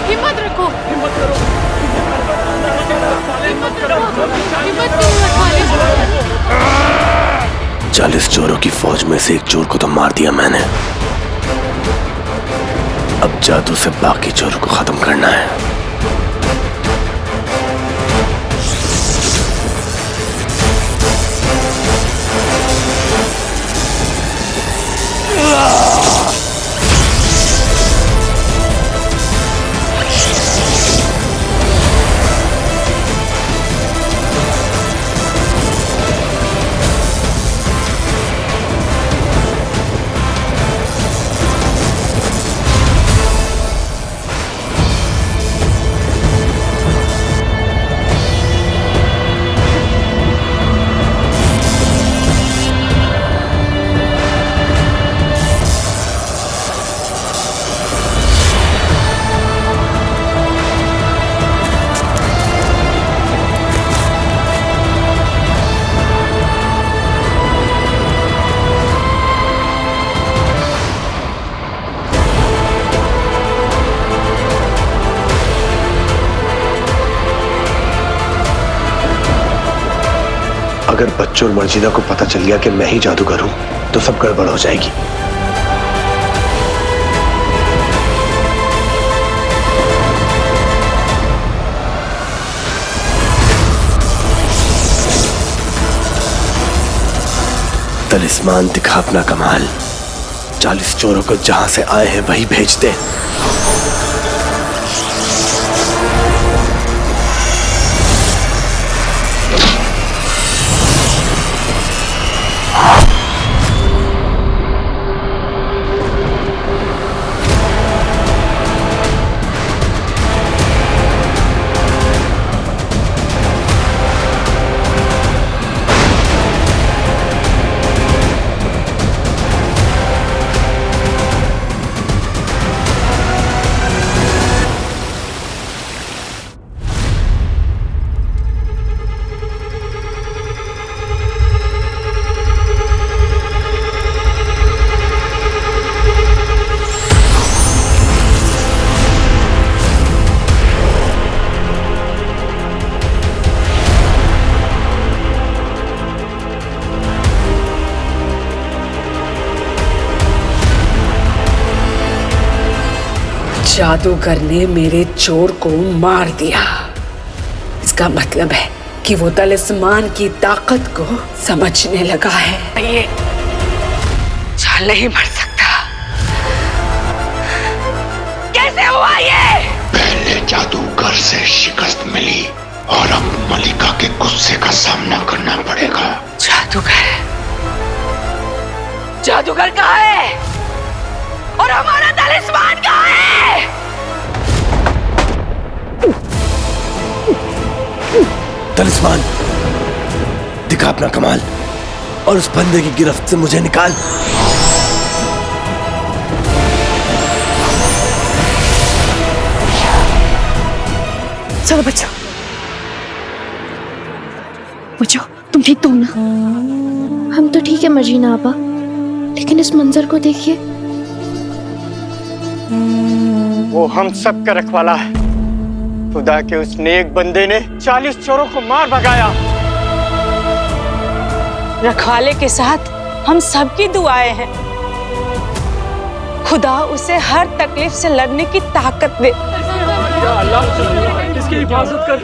हिम्मत रखो, हिम्मत करो, हिम्मत करो, हिम्मत करो रखवाले। 40 चोरों की फौज में से एक चोर को तो मार दिया मैंने। अब जादू से बाकी चोरों को खत्म करना है। अगर बच्चों और मर्जीना को पता चल गया कि मैं ही जादूगर हूं तो सब गड़बड़ हो जाएगी। तलिस्मान दिखा अपना कमाल। 40 चोरों को जहां से आए हैं वही भेज दे। जादूगर ने मेरे चोर को मार दिया। इसका मतलब है कि वो तलिस्मान की ताकत को समझने लगा है। ये चल नहीं मर सकता। कैसे हुआ ये? पहले जादूगर से शिकस्त मिली और अब मलिका के गुस्से का सामना करना पड़ेगा। जादूगर कहाँ है? और हमारा तलिस्मान कहाँ है? तलिस्मान दिखा अपना कमाल और उस बंदे की गिरफ्त से मुझे निकाल। चलो बच्चों, बच्चों तुम ठीक तो हो ना? हम तो ठीक है मर्जीना आपा, लेकिन इस मंजर को देखिए। वो हम सब का रखवाला है। खुदा के उस नेक बंदे ने 40 चोरों को मार भगाया। रखवाले के साथ हम सबकी दुआएं हैं। खुदा उसे हर तकलीफ से लड़ने की ताकत दे। इसकी हिफाजत कर।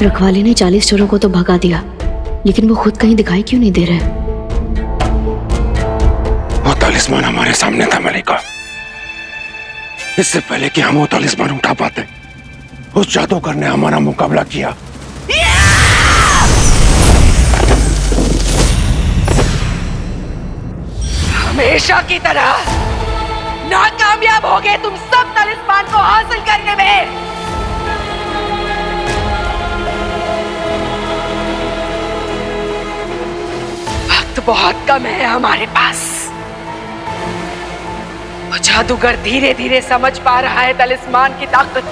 रखवाले ने 40 चोरों को तो भगा दिया, लेकिन वो खुद कहीं दिखाई क्यों नहीं दे रहे? वो तलिस्मान हमारे सामने था मलिका। इससे पहले कि हम वो तलिस्मान उठा पाते, उस जादूगर ने हमारा मुकाबला किया। हमेशा की तरह नाकामयाब हो गए तुम सब तलिस्मान को हासिल करने में। वक्त बहुत कम है हमारे पास। वो जादूगर धीरे धीरे समझ पा रहा है तलिस्मान की ताकत,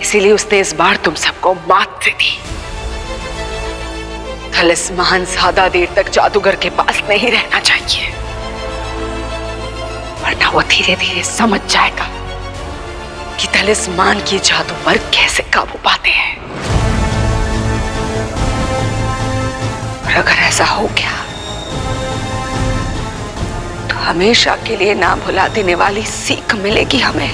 इसीलिए उसने इस बार तुम सबको मात दे दी। तलिस्मान ज्यादा देर तक जादूगर के पास नहीं रहना चाहिए, वरना वो धीरे धीरे समझ जाएगा कि तलिस्मान की जादू पर कैसे काबू पाते हैं। और अगर ऐसा हो गया तो हमेशा के लिए ना भुला देने वाली सीख मिलेगी हमें।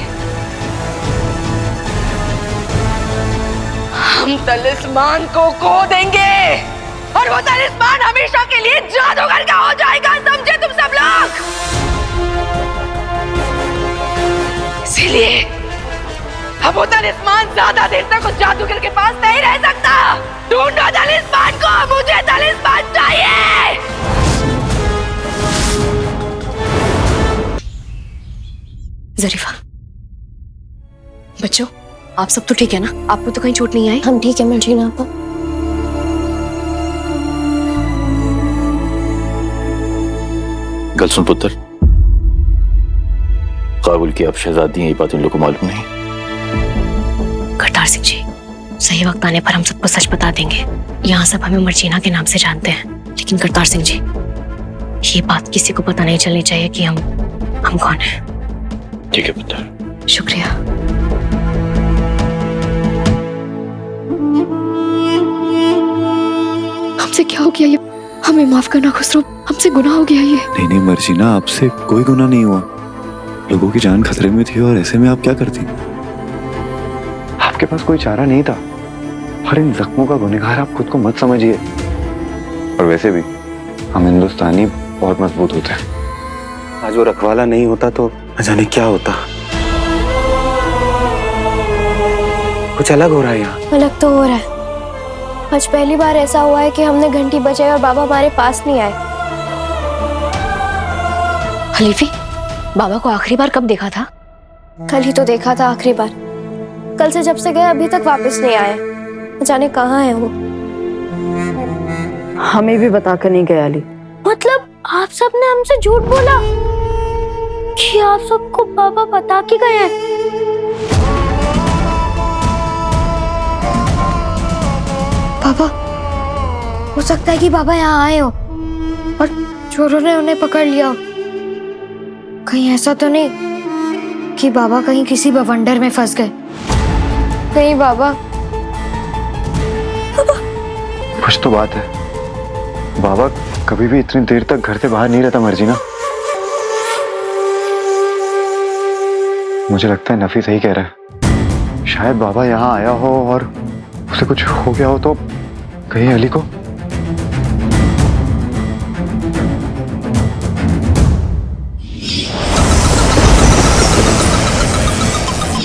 हम तलिस्मान को खो देंगे और वो तलिस्मान हमेशा के लिए जादूगर का हो जाएगा, समझे तुम सब लोग? इसीलिए अब वो तलिस्मान ज्यादा देर तक उस जादूगर के पास नहीं रह सकता। ढूंढो तलिस्मान को, मुझे तलिस्मान चाहिए। जरीफा, बच्चों, आप सब तो ठीक है ना? आपको तो कहीं चोट नहीं आई? हम ठीक है मर्जीना आपा। गल सुन पुत्र, काबुल की आप शहजादी हैं, ये बात उन लोगों को मालूम नहीं। करतार सिंह जी, सही वक्त आने पर हम सबको सच बता देंगे। यहाँ सब हमें मर्जीना के नाम से जानते हैं, लेकिन करतार सिंह जी, ये बात किसी को पता नहीं चलनी चाहिए कि हम कौन हैं। ठीक है पुत्र। शुक्रिया। हमसे क्या हो गया ये? हमें माफ करना खुसरो, हमसे गुनाह हो गया ये। नहीं नहीं मर्जीना, आपसे कोई गुनाह नहीं हुआ। लोगों की जान खतरे में थी और ऐसे में आप क्या करती? आपके पास कोई चारा नहीं था। और इन जख्मों का गुनहगार आप खुद को मत समझिए। और वैसे भी हम हिंदुस्तानी बहुत मजबूत होते हैं। आज वो रखवाला नहीं होता तो न जाने क्या होता। कुछ अलग हो रहा है यहाँ। अलग तो हो रहा है। आज पहली बार ऐसा हुआ है कि हमने घंटी बजाई और बाबा हमारे पास नहीं आए। खलीफी, बाबा को आखिरी बार कब देखा था? कल ही तो देखा था आखिरी बार। कल से जब से गए अभी तक वापस नहीं आए। न जाने कहाँ है वो। हमें भी बता कर नहीं गया अली। मतलब आप सबने हमसे झूठ बोला कि आप सबको बाबा बता के गए हैं? बाबा, हो सकता है कि बाबा यहाँ आए हो और चोरों ने उन्हें पकड़ लिया हो। कहीं ऐसा तो नहीं कि बाबा कहीं किसी बवंडर में फंस गए? कहीं बाबा कुछ तो बात है। बाबा कभी भी इतनी देर तक घर से बाहर नहीं रहता मर्जीना। मुझे लगता है नफी सही कह रहा है। शायद बाबा यहाँ आया हो और उसे कुछ हो गया हो तो कहीं अली को।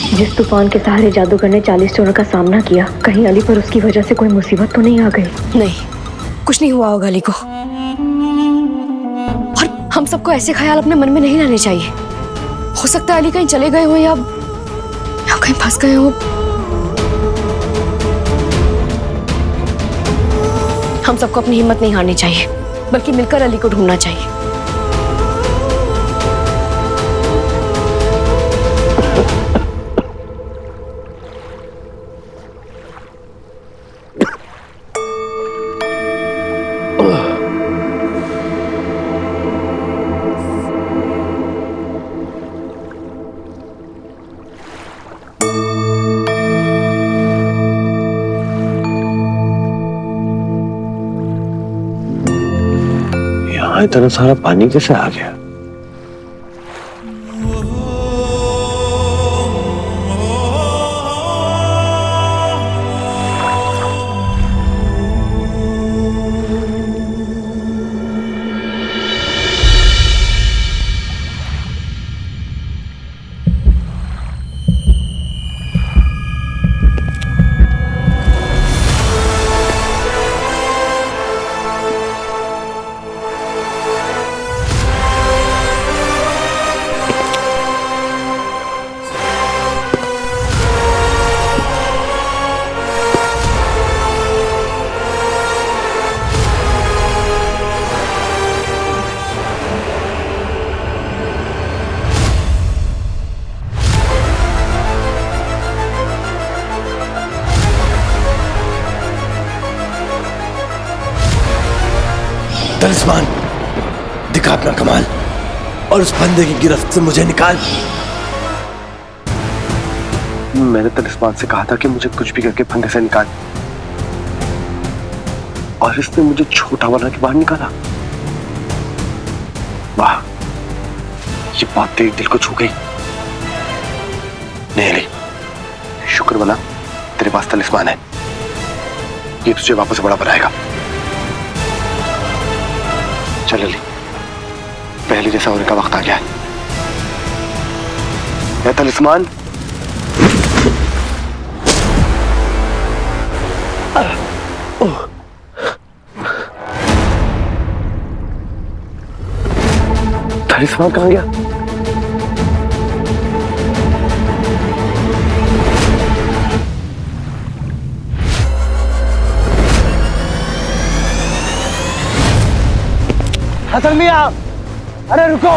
जिस तूफान के सहारे जादूगर ने 40 चोरों का सामना किया, कहीं अली पर उसकी वजह से कोई मुसीबत तो नहीं आ गई? नहीं, कुछ नहीं हुआ होगा अली को। और हम सबको ऐसे ख्याल अपने मन में नहीं लाने चाहिए। हो सकता है अली कहीं चले गए हो या कहीं फंस गए हो। हम सबको अपनी हिम्मत नहीं हारनी चाहिए, बल्कि मिलकर अली को ढूंढना चाहिए। इतना सारा पानी कैसे आ गया? तलिस्मान, दिखा अपना कमाल और उस बंदे की गिरफ्त से मुझे निकाल। मैंने तलिस्मान से कहा था कि मुझे कुछ भी करके फंदे से निकाल, और इसने मुझे छोटा बना के बाहर निकाला। वाह, ये बात तेरे दिल को छू गई। नहीं अली, शुक्र बना तेरे पास तलिस्मान है, ये तुझे वापस बड़ा बनाएगा। चल अली, पहले जैसा होने का वक्त आ गया है। तलिस्मान, तलिस्मान कहाँ गया? हसन मियां, अरे रुको।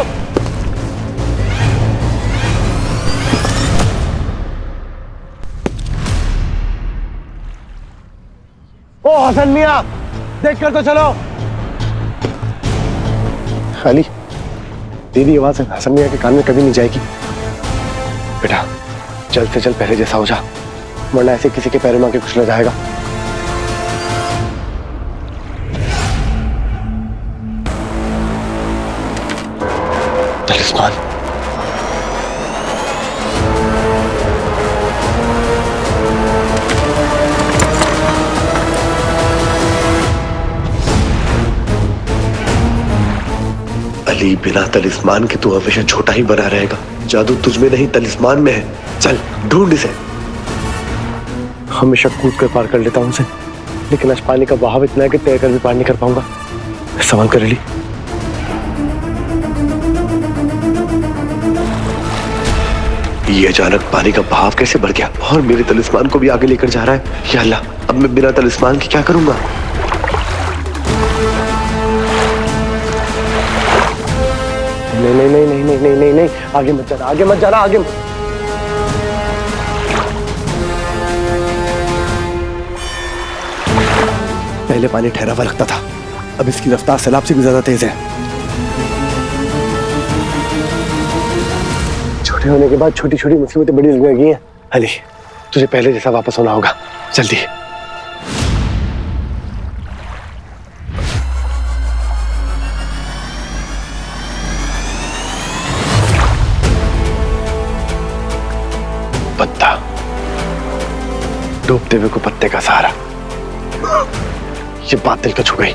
ओ हसन मियां, देख कर तो चलो। अली, तेरी आवाज हसन मियां के कान में कभी नहीं जाएगी। बेटा जल्द से जल्द पहले जैसा हो जा, वरना ऐसे किसी के पैरों में आके कुचला जाएगा। तलिस्मान, अली बिना तलिस्मान के तू हमेशा छोटा ही बना रहेगा। जादू तुझ में नहीं तलिस्मान में है। चल ढूंढ इसे। हमेशा कूद कर पार कर लेता हूं उसे, लेकिन आज पानी का बहाव इतना है कि तैर कर भी पार नहीं कर पाऊंगा। सवाल कर ली। ये अचानक पानी का बहाव कैसे बढ़ गया और मेरे तलिस्मान को भी आगे लेकर जा रहा है। या अल्लाह, अब मैं बिना तलिस्मान के क्या करूंगा? नहीं नहीं नहीं नहीं नहीं नहीं नहीं, आगे मत जाना, आगे मत जाना, आगे पहले पानी ठहरा हुआ लगता था, अब इसकी रफ्तार सैलाब से भी ज्यादा तेज है। छोटे होने के बाद छोटी छोटी मुसीबतें बड़ी लगने लगी हैं। अली, तुझे पहले जैसा वापस होना होगा, जल्दी। पत्ता, डूबते हुए को पत्ते का सहारा, ये बात दिल को छू गई।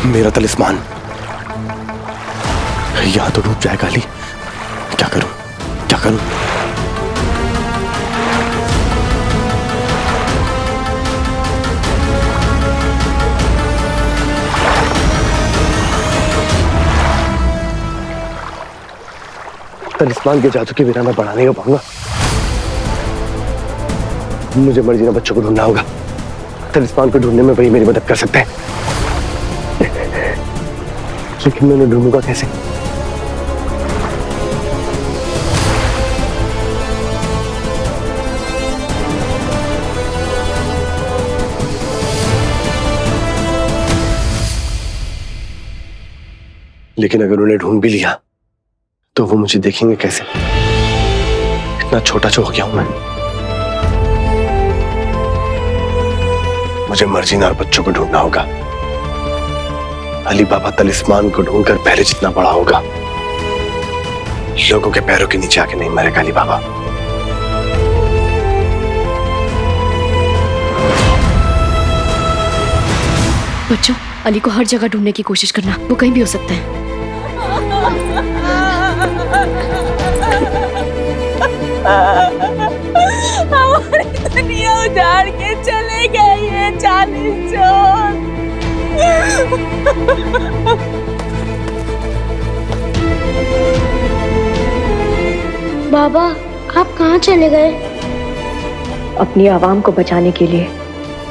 मेरा तलिस्मान यहां तो डूब जाएगा। अली, क्या करूं, क्या करूं? तलिस्मान के जादू के बिना मैं बड़ा नहीं हो पाऊंगा। मुझे मर्जीना बच्चों को ढूंढना होगा। तलिस्मान को ढूंढने में वही मेरी मदद कर सकते हैं, लेकिन मैं उन्हें ढूंढूंगा कैसे? लेकिन अगर उन्हें ढूंढ भी लिया तो वो मुझे देखेंगे कैसे? इतना छोटा हो गया हूं मैं। मुझे मर्जीना और बच्चों को ढूंढना होगा। अली बाबा तलिस्मान को ढूंढकर पहले जितना बड़ा होगा, लोगों के पैरों के नीचे आके नहीं मरेगा अली बाबा। बच्चों, अली को हर जगह ढूंढने की कोशिश करना, वो कहीं भी हो सकता है। हमारी दुनिया उजाड़ के चले गए ये 40 चोर। बाबा आप कहाँ चले गए? अपनी आवाम को बचाने के लिए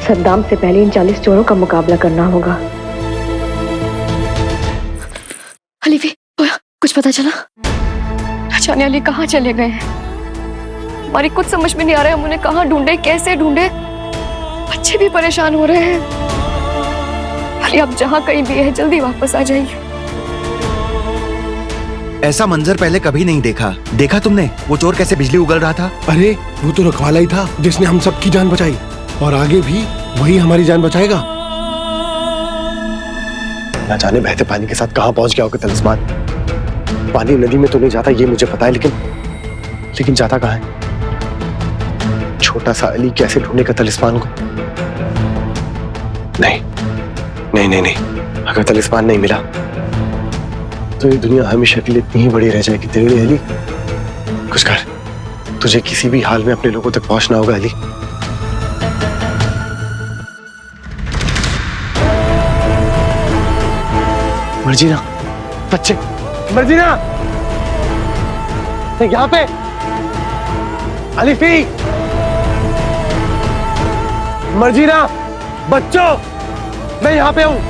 सद्दाम से पहले इन 40 चोरों का मुकाबला करना होगा। अलीफी, कुछ पता चला? जाने अली कहाँ चले गए हैं? हमारी कुछ समझ में नहीं आ रहा है, हम उन्हें कहाँ ढूंढे, कैसे ढूंढे। बच्चे भी परेशान हो रहे हैं। अली आप जहाँ कहीं भी है जल्दी वापस आ जाइए। ऐसा मंजर पहले कभी नहीं देखा। देखा तुमने वो चोर कैसे बिजली उगल रहा था? अरे वो तो रखवाला ही था जिसने हम सबकी जान बचाई, और आगे भी वही हमारी जान बचाएगा। ना जाने बहते पानी के साथ कहां पहुंच गया होगा तलिस्मान। पानी नदी में तो नहीं जाता ये मुझे पता है, लेकिन जाता कहां है? छोटा सा अली कैसे ढूंढेगा तलिस्मान को? नहीं नहीं नहीं नहीं, अगर तलिस्मान नहीं मिला तो ये दुनिया हमेशा के लिए इतनी ही बड़ी रह जाएगी। तेरे लिए अली कुछ कर, तुझे किसी भी हाल में अपने लोगों तक पहुंचना होगा अली। मर्जीना, बच्चे, मर्जीना, यहाँ पे अलीफी, मर्जीना, बच्चों, मैं यहाँ पे हूँ।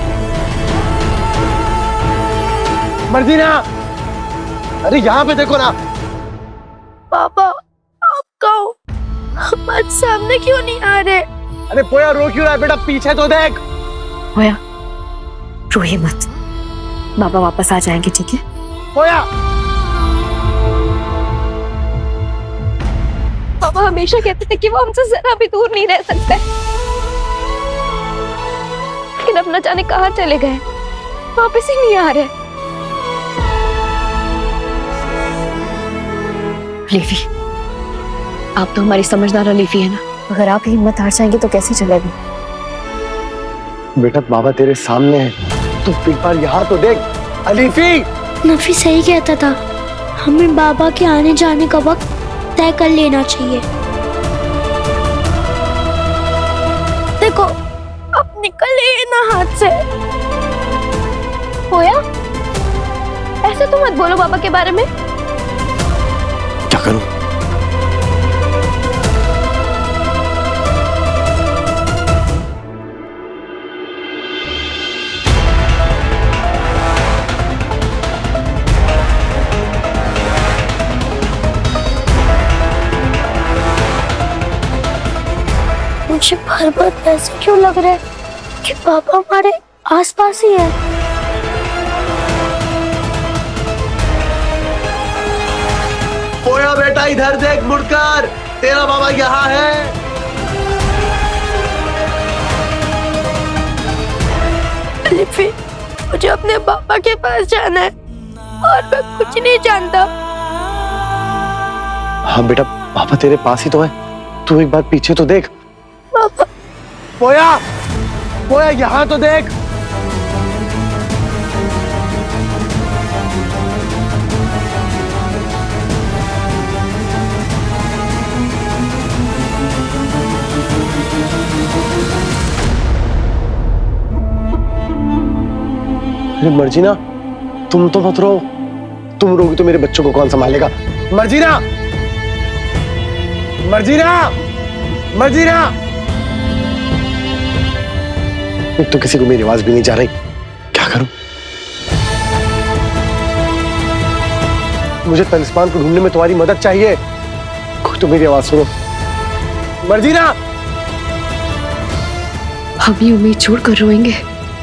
मर्जीना, अरे यहाँ पे देखो ना। पापा आप कहो, हमारे सामने क्यों नहीं आ रहे? अरे पोया रो क्यों रहा है बेटा, पीछे तो देख। पोया रोइए मत, बाबा वापस आ जाएंगे, ठीक है? पोया, पापा हमेशा कहते थे कि वो हमसे जरा भी दूर नहीं रह सकते, लेकिन अब न जाने कहाँ चले गए, वापस ही नहीं आ रहे। अलीफी, आप तो हमारी समझदार अलीफी है ना, अगर आप हिम्मत हार जाएंगे तो कैसे चलेगा? बेटा बाबा तेरे सामने है, तू एक बार यहाँ तो देख। अलीफी, नफी सही कहता था, हमें बाबा के आने जाने का वक्त तय कर लेना चाहिए। देखो अब निकले ना हाथ से। होया, ऐसे तो मत बोलो बाबा के बारे में। क्या करूं? मुझे बार बार ऐसे क्यों लग रहा है कि पापा हमारे आसपास ही है? पोया बेटा इधर देख, मुड़कर, तेरा बाबा यहाँ है। अलीफी, मुझे अपने पापा के पास जाना है और मैं कुछ नहीं जानता। हाँ बेटा, पापा तेरे पास ही तो है, तू एक बार पीछे तो देख। पापा, पोया, पोया यहाँ तो देख। मर्जीना, तुम तो मत रो, तुम रोगी तो मेरे बच्चों को कौन संभालेगा? मर्जीना, मर्जीना, मर्जीना, एक तो किसी को मेरी आवाज भी नहीं जा रही, क्या करूं? मुझे तलिस्मान को ढूंढने में तुम्हारी मदद चाहिए, कोई तो मेरी आवाज सुनो। मर्जीना, हम ये उम्मीद छोड़कर रोएंगे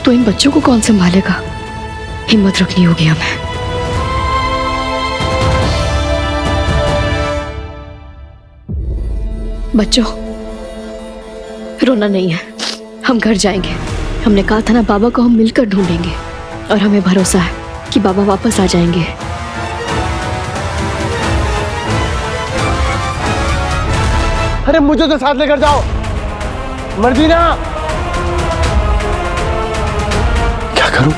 तो इन बच्चों को कौन संभालेगा? हिम्मत रखनी होगी हमें। बच्चों, रोना नहीं है, हम घर जाएंगे। हमने कहा था ना, बाबा को हम मिलकर ढूंढेंगे, और हमें भरोसा है कि बाबा वापस आ जाएंगे। अरे मुझे तो साथ लेकर जाओ। मर्जीना, क्या करूं?